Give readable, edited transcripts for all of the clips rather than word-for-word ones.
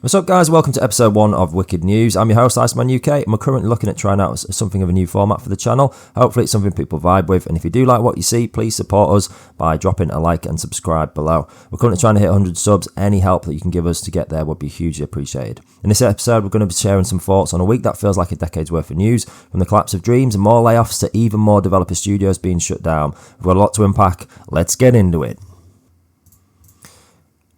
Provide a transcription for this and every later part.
What's up, guys? Welcome to episode 1 of Wicked News. I'm your host, Iceman UK, and we're currently looking at trying out something of a new format for the channel. Hopefully it's something people vibe with, and if you do like what you see, please support us by dropping a like and subscribe below. We're currently trying to hit 100 subs. Any help that you can give us to get there would be hugely appreciated. In this episode, we're going to be sharing some thoughts on a week that feels like a decade's worth of news, from the collapse of dreams and more layoffs to even more developer studios being shut down. We've got a lot to unpack. Let's get into it.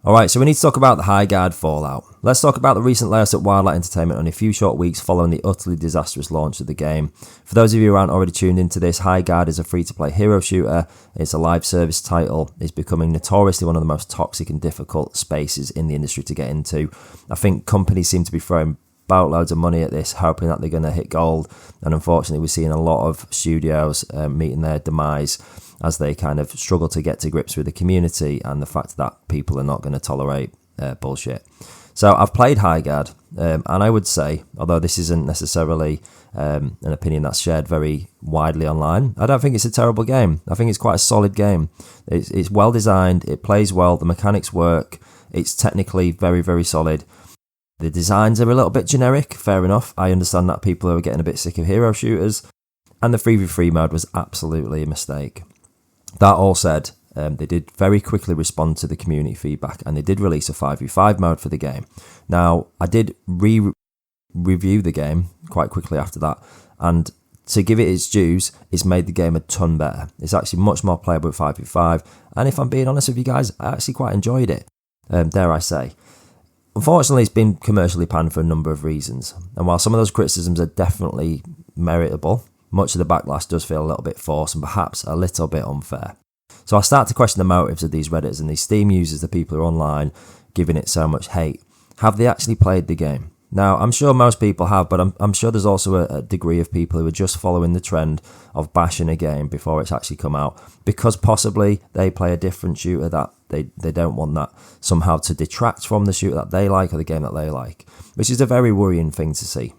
Alright, so we need to talk about the Highguard fallout. Let's talk about the recent layoffs at Wildlight Entertainment only a few short weeks following the utterly disastrous launch of the game. For those of you who aren't already tuned into this, Highguard is a free-to-play hero shooter. It's a live service title. It's becoming notoriously one of the most toxic and difficult spaces in the industry to get into. I think companies seem to be throwing boatloads of money at this, hoping that they're going to hit gold, and unfortunately we're seeing a lot of studios meeting their demise as they kind of struggle to get to grips with the community and the fact that people are not going to tolerate bullshit. So I've played Highguard, and I would say, although this isn't necessarily an opinion that's shared very widely online, I don't think it's a terrible game. I think it's quite a solid game. It's well designed, it plays well, the mechanics work, it's technically very, very solid. The designs are a little bit generic, fair enough. I understand that people are getting a bit sick of hero shooters, and the 3v3 mode was absolutely a mistake. That all said, they did very quickly respond to the community feedback, and they did release a 5v5 mode for the game. Now, I did review the game quite quickly after that, and to give it its dues, it's made the game a ton better. It's actually much more playable with 5v5, and if I'm being honest with you guys, I actually quite enjoyed it, dare I say. Unfortunately, it's been commercially panned for a number of reasons, and while some of those criticisms are definitely meritable, much of the backlash does feel a little bit forced and perhaps a little bit unfair. So I start to question the motives of these Redditors and these Steam users, the people who are online giving it so much hate. Have they actually played the game? Now, I'm sure most people have, but I'm sure there's also a degree of people who are just following the trend of bashing a game before it's actually come out, because possibly they play a different shooter that they don't want that somehow to detract from the shooter that they like or the game that they like, which is a very worrying thing to see.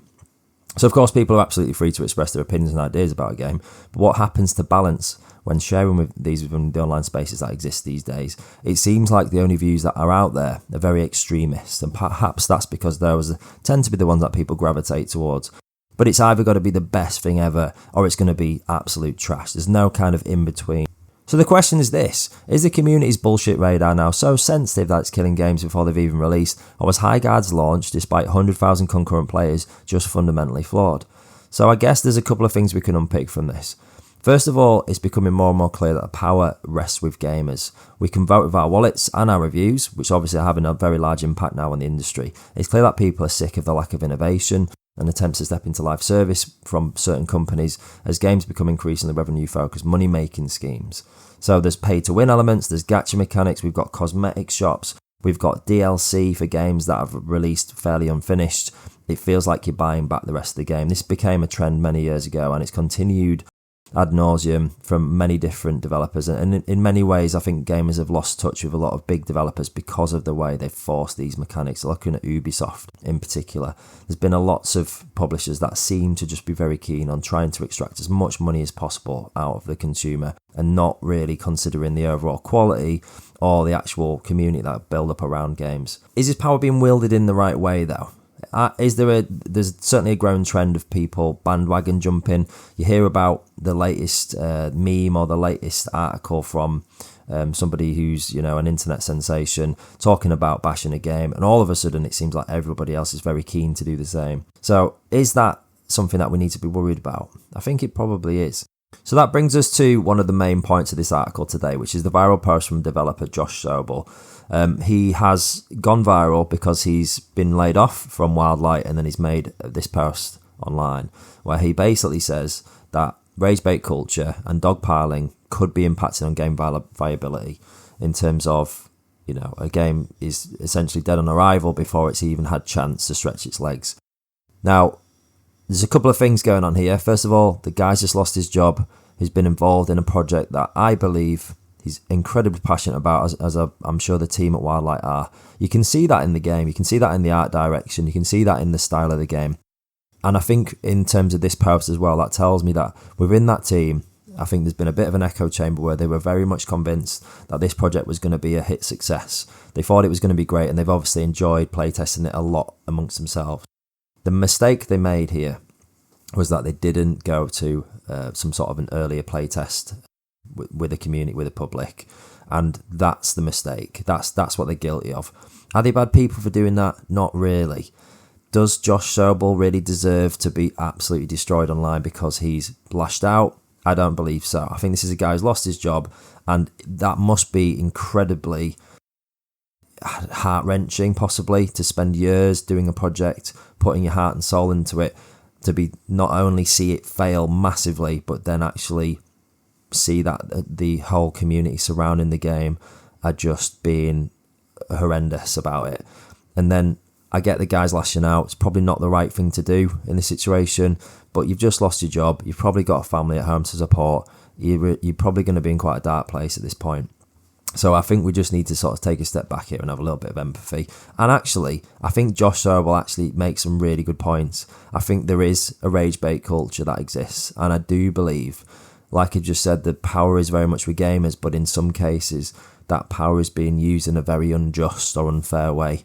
So, of course, people are absolutely free to express their opinions and ideas about a game, but what happens to balance when sharing with these within the online spaces that exist these days? It seems like the only views that are out there are very extremist, and perhaps that's because those tend to be the ones that people gravitate towards. But it's either got to be the best thing ever, or it's going to be absolute trash. There's no kind of in-between. So the question is this: is the community's bullshit radar now so sensitive that it's killing games before they've even released, or was Highguard's launch, despite 100,000 concurrent players, just fundamentally flawed? So I guess there's a couple of things we can unpick from this. First of all, it's becoming more and more clear that the power rests with gamers. We can vote with our wallets and our reviews, which obviously are having a very large impact now on the industry. It's clear that people are sick of the lack of innovation and attempts to step into live service from certain companies as games become increasingly revenue-focused money-making schemes. So there's pay-to-win elements, there's gacha mechanics, we've got cosmetic shops, we've got DLC for games that have released fairly unfinished. It feels like you're buying back the rest of the game. This became a trend many years ago, and it's continued ad nauseum from many different developers, and in many ways I think gamers have lost touch with a lot of big developers because of the way they've forced these mechanics. Looking at Ubisoft in particular, there's been lots of publishers that seem to just be very keen on trying to extract as much money as possible out of the consumer and not really considering the overall quality or the actual community that build up around games. Is this power being wielded in the right way though? There's certainly a growing trend of people bandwagon jumping. You hear about the latest meme or the latest article from somebody who's, an internet sensation talking about bashing a game, and all of a sudden it seems like everybody else is very keen to do the same. So is that something that we need to be worried about? I think it probably is. So that brings us to one of the main points of this article today, which is the viral post from developer Josh Sobel. He has gone viral because he's been laid off from Wildlight, and then he's made this post online where he basically says that rage bait culture and dogpiling could be impacting on game viability in terms of, a game is essentially dead on arrival before it's even had chance to stretch its legs. Now, there's a couple of things going on here. First of all, the guy's just lost his job. He's been involved in a project that I believe he's incredibly passionate about, as I'm sure the team at Wildlight are. You can see that in the game. You can see that in the art direction. You can see that in the style of the game. And I think in terms of this post as well, that tells me that within that team, I think there's been a bit of an echo chamber where they were very much convinced that this project was going to be a hit success. They thought it was going to be great, and they've obviously enjoyed playtesting it a lot amongst themselves. The mistake they made here was that they didn't go to some sort of an earlier playtest with the community, with the public, and that's the mistake. That's what they're guilty of. Are they bad people for doing that? Not really. Does Josh Sobel really deserve to be absolutely destroyed online because he's lashed out? I don't believe so. I think this is a guy who's lost his job, and that must be incredibly heart-wrenching, possibly, to spend years doing a project, putting your heart and soul into it, to be not only see it fail massively, but then actually see that the whole community surrounding the game are just being horrendous about it. And then I get the guys lashing out. It's probably not the right thing to do in this situation, but you've just lost your job. You've probably got a family at home to support. You're probably going to be in quite a dark place at this point. So I think we just need to sort of take a step back here and have a little bit of empathy. And actually, I think Josh Sobel actually makes some really good points. I think there is a rage bait culture that exists, and I do believe, like I just said, the power is very much with gamers, but in some cases, that power is being used in a very unjust or unfair way.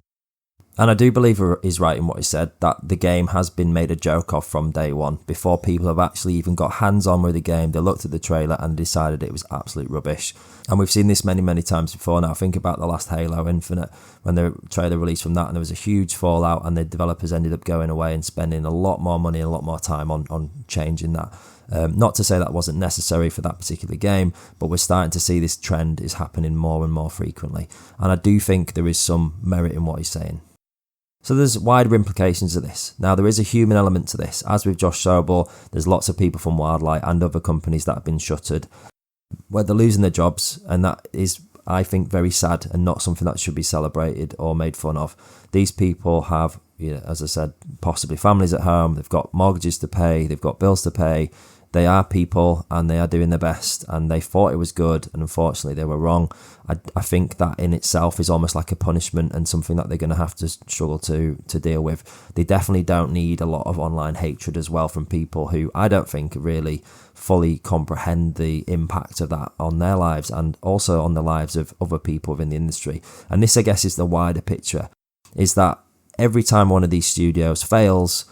And I do believe he's right in what he said, that the game has been made a joke of from day one. Before people have actually even got hands-on with the game, they looked at the trailer and decided it was absolute rubbish. And we've seen this many, many times before now. Think about the last Halo Infinite, when the trailer released from that, and there was a huge fallout, and the developers ended up going away and spending a lot more money and a lot more time on changing that. Not to say that wasn't necessary for that particular game, but we're starting to see this trend is happening more and more frequently. And I do think there is some merit in what he's saying. So there's wider implications of this. Now, there is a human element to this. As with Josh Sobel, there's lots of people from Wildlight and other companies that have been shuttered, where they're losing their jobs, and that is, I think, very sad and not something that should be celebrated or made fun of. These people have, as I said, possibly families at home, they've got mortgages to pay, they've got bills to pay. They are people, and they are doing their best, and they thought it was good, and unfortunately they were wrong. I think that in itself is almost like a punishment and something that they're going to have to struggle to deal with. They definitely don't need a lot of online hatred as well from people who I don't think really fully comprehend the impact of that on their lives and also on the lives of other people within the industry. And this, I guess, is the wider picture, is that every time one of these studios fails,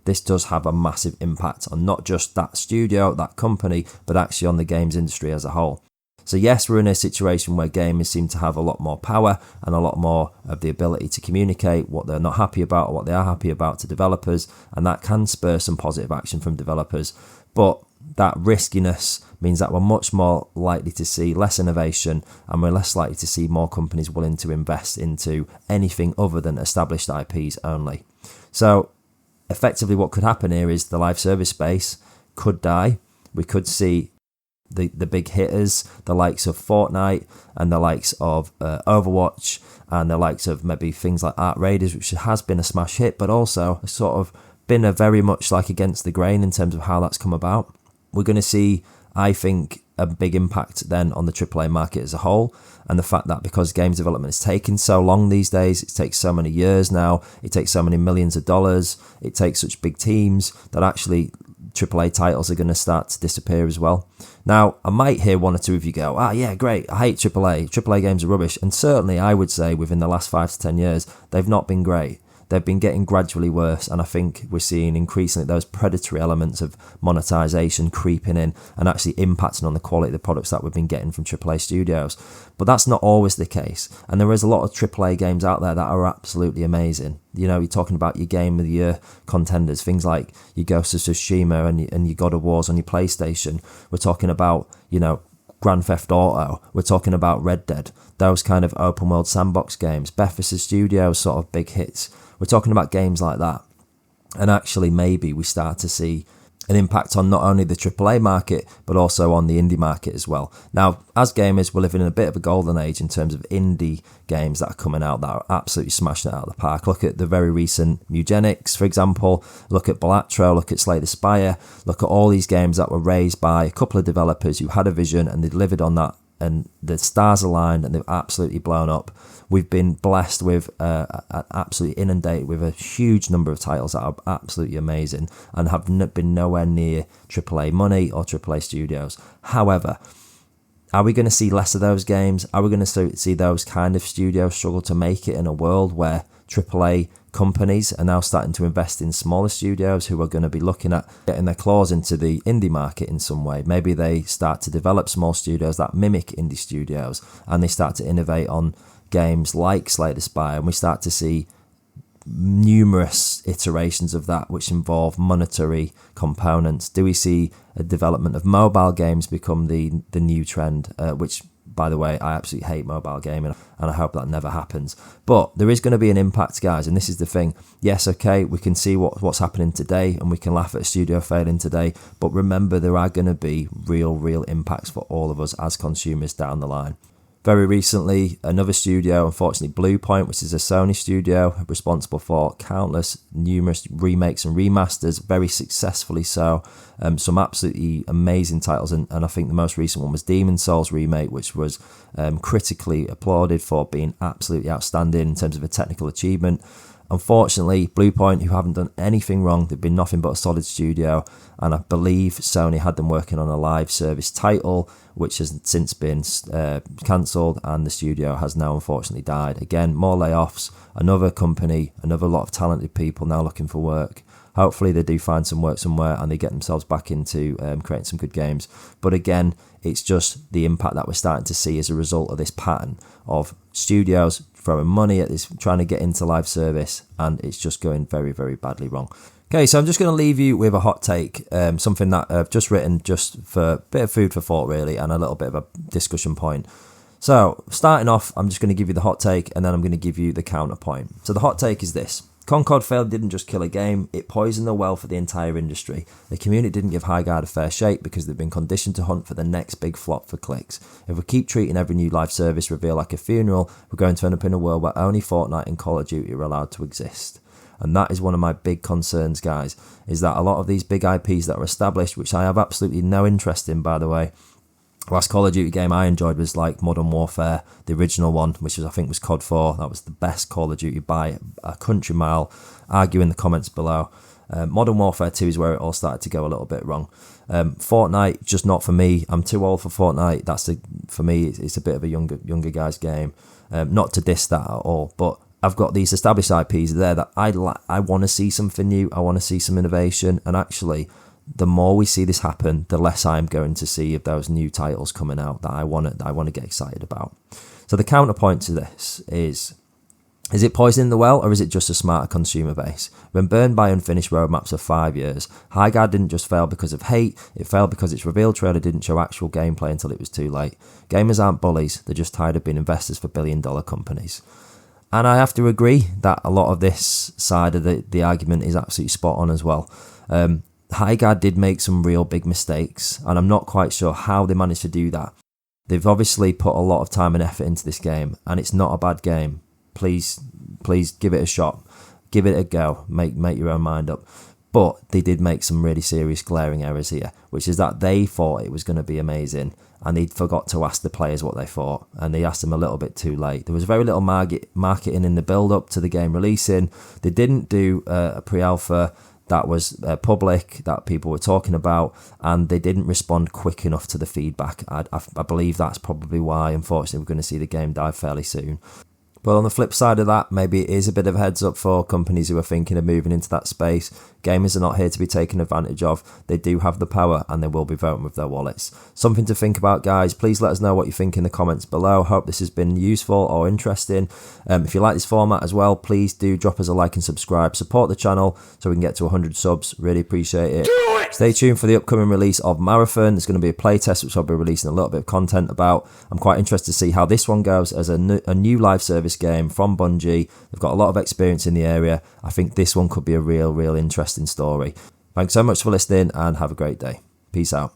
this does have a massive impact on not just that studio, that company, but actually on the games industry as a whole. So yes, we're in a situation where gamers seem to have a lot more power and a lot more of the ability to communicate what they're not happy about or what they are happy about to developers, and that can spur some positive action from developers. But that riskiness means that we're much more likely to see less innovation, and we're less likely to see more companies willing to invest into anything other than established IPs only. So effectively what could happen here is the live service space could die. We could see the big hitters, the likes of Fortnite and the likes of Overwatch and the likes of maybe things like Ark Raiders, which has been a smash hit, but also sort of been a very much like against the grain in terms of how that's come about. We're going to see, I think, a big impact then on the AAA market as a whole, and the fact that because games development is taking so long these days, it takes so many years now, it takes so many millions of dollars, it takes such big teams that actually AAA titles are going to start to disappear as well. Now, I might hear one or two of you go, yeah, great, I hate AAA games are rubbish, and certainly I would say within the last 5 to 10 years, they've not been great. They've been getting gradually worse, and I think we're seeing increasingly those predatory elements of monetization creeping in and actually impacting on the quality of the products that we've been getting from AAA studios. But that's not always the case, and there is a lot of AAA games out there that are absolutely amazing. You're talking about your Game of the Year contenders, things like your Ghost of Tsushima and your God of Wars on your PlayStation. We're talking about, Grand Theft Auto. We're talking about Red Dead. Those kind of open world sandbox games. Bethesda Studios sort of big hits. We're talking about games like that. And actually maybe we start to see an impact on not only the AAA market, but also on the indie market as well. Now, as gamers, we're living in a bit of a golden age in terms of indie games that are coming out that are absolutely smashing it out of the park. Look at the very recent Mugenics, for example. Look at Balatro, look at Slay the Spire. Look at all these games that were raised by a couple of developers who had a vision and they delivered on that and the stars aligned and they've absolutely blown up. We've been blessed with absolutely inundated with a huge number of titles that are absolutely amazing and have been nowhere near AAA money or AAA studios. However, are we going to see less of those games? Are we going to see those kind of studios struggle to make it in a world where AAA companies are now starting to invest in smaller studios who are going to be looking at getting their claws into the indie market in some way? Maybe they start to develop small studios that mimic indie studios and they start to innovate on games like Slay the Spire, and we start to see numerous iterations of that which involve monetary components. Do we see a development of mobile games become the new trend, which, by the way, I absolutely hate mobile gaming and I hope that never happens. But there is going to be an impact, guys, and this is the thing. Yes, okay, we can see what's happening today and we can laugh at a studio failing today, but remember, there are going to be real impacts for all of us as consumers down the line. Very recently, another studio, unfortunately Bluepoint, which is a Sony studio, responsible for numerous remakes and remasters, very successfully so. Some absolutely amazing titles, and I think the most recent one was Demon's Souls remake, which was critically applauded for being absolutely outstanding in terms of a technical achievement. Unfortunately, Bluepoint, who haven't done anything wrong, they've been nothing but a solid studio, and I believe Sony had them working on a live service title, which has since been cancelled, and the studio has now unfortunately died. Again, more layoffs, another company, another lot of talented people now looking for work. Hopefully they do find some work somewhere and they get themselves back into creating some good games. But again, it's just the impact that we're starting to see as a result of this pattern of studios throwing money at this, trying to get into live service, and it's just going very badly wrong. Okay, so I'm just going to leave you with a hot take, something that I've just written just for a bit of food for thought, really, and a little bit of a discussion point. So, starting off, I'm just going to give you the hot take, and then I'm going to give you the counterpoint. So the hot take is this. Concord Fail didn't just kill a game, it poisoned the well for the entire industry. The community didn't give Highguard a fair shake because they've been conditioned to hunt for the next big flop for clicks. If we keep treating every new live service reveal like a funeral, we're going to end up in a world where only Fortnite and Call of Duty are allowed to exist. And that is one of my big concerns, guys, is that a lot of these big IPs that are established, which I have absolutely no interest in, by the way. Last Call of Duty game I enjoyed was like Modern Warfare, the original one, which I think was COD 4. That was the best Call of Duty by a country mile. Argue in the comments below. Modern Warfare 2 is where it all started to go a little bit wrong. Fortnite, just not for me. I'm too old for Fortnite. For me, it's a bit of a younger guy's game. Not to diss that at all, but I've got these established IPs there that I want to see something new. I want to see some innovation, and actually, the more we see this happen, the less I'm going to see of those new titles coming out that I want to get excited about. So the counterpoint to this is it poisoning the well, or is it just a smarter consumer base? When burned by unfinished roadmaps of 5 years, Highguard didn't just fail because of hate, it failed because its reveal trailer didn't show actual gameplay until it was too late. Gamers aren't bullies, they're just tired of being investors for billion-dollar companies. And I have to agree that a lot of this side of the argument is absolutely spot on as well. Highguard did make some real big mistakes, and I'm not quite sure how they managed to do that. They've obviously put a lot of time and effort into this game, and it's not a bad game. Please give it a shot. Give it a go. Make your own mind up. But they did make some really serious glaring errors here, which is that they thought it was going to be amazing, and they forgot to ask the players what they thought, and they asked them a little bit too late. There was very little marketing in the build-up to the game releasing. They didn't do a pre-alpha that was public, that people were talking about, and they didn't respond quick enough to the feedback. I believe that's probably why, unfortunately, we're going to see the game die fairly soon. But on the flip side of that, maybe it is a bit of a heads up for companies who are thinking of moving into that space. Gamers are not here to be taken advantage of. They do have the power, and they will be voting with their wallets. Something to think about, guys. Please let us know what you think in the comments below. Hope this has been useful or interesting. If you like this format as well, please do drop us a like and subscribe. Support the channel so we can get to 100 subs. Really appreciate it. Stay tuned for the upcoming release of Marathon. There's going to be a playtest which I'll be releasing a little bit of content about. I'm quite interested to see how this one goes as a new live service game from Bungie. They've got a lot of experience in the area. I think this one could be a real interesting story. Thanks so much for listening, and have a great day. Peace out.